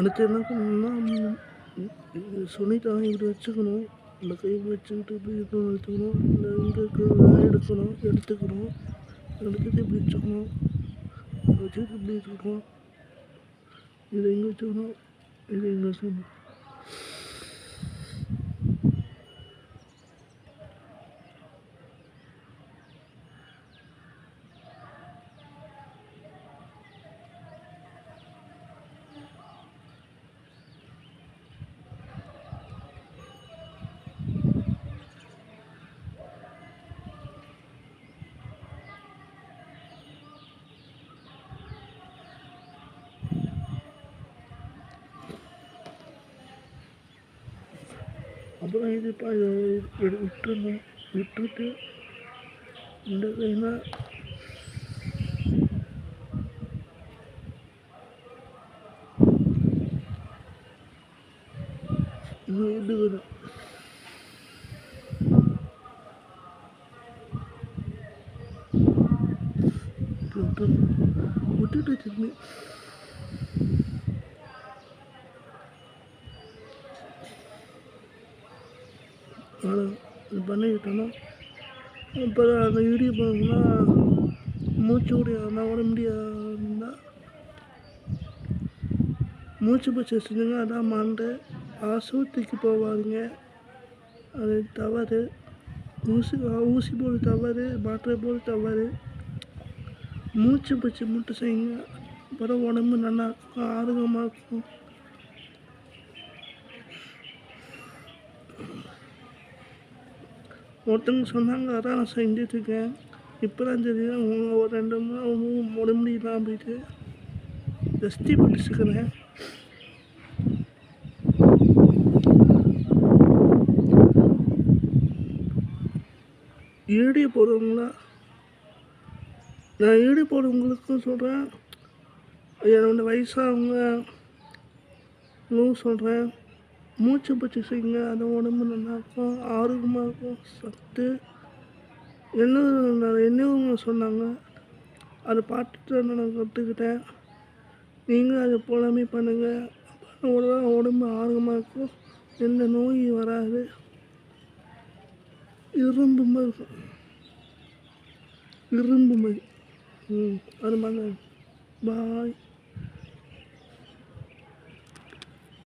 அடுத்து என்ன பண்ணணும்னா சொல்லிட்டாங்க இப்படி வச்சுக்கணும், இந்த கை வச்சுக்கிட்டு இப்படி இருக்கணும், எடுத்துக்கணும், இல்லை இங்கே இருக்கிறத எடுத்துக்கணும், எடுத்துட்டு இப்படி வச்சுக்கணும், வச்சுட்டு இப்படி வச்சுக்கணும், இதை எங்கே வச்சுக்கணும், இதை எங்கே வச்சுக்கணும். அப்புறம் இதுப்பா இதை விட்டுருணும், விட்டுட்டு இந்த கைனா இன்னும் இது வரும். விட்டுட்டு திரும்பி இது பண்ணிக்கிட்டோன்னா அப்புறம் அந்த வீடியோ போனோம்னா மூச்சு விட முடியாதுன்னா மூச்சு பச்சை செஞ்சுங்க. அதான் மண்டை ஆஸ்பத்திரிக்கு போவாங்க, அது தவறு. ஊசி போடு தவறு, மாத்திரை போடு தவறு. மூச்சு பச்சை மட்டும் செய்யுங்க, அப்புறம் உடம்பு நல்லா இருக்கும், ஆரோக்கியமாக இருக்கும். ஒருத்தவங்க சொன்னாங்க, அதான் நான் செஞ்சிட்ருக்கேன். இப்போ தான் தெரியும், ஒரு 2 மணி முடியலாம் போயிட்டு ஜஸ்தி படிச்சுக்கிறேன். ஈடி போடுறவங்களா, நான் ஈடி போடுறவங்களுக்கும் சொல்கிறேன், என்னோட வயசாகவங்க சொல்கிறேன், மூச்சு பச்சு செய்யுங்க, அது உடம்பு நல்லாயிருக்கும், ஆரோக்கியமாக இருக்கும், சத்து. என்னவங்க சொன்னாங்க, அதை பார்த்துட்டு நான் கற்றுக்கிட்டேன். நீங்களும் அதை போலாமே பண்ணுங்கள், உடம்பு ஆரோக்கியமாக இருக்கும், எந்த நோய் வராது, இரும்பு மாதிரி. அது மாதிரி. பாய்.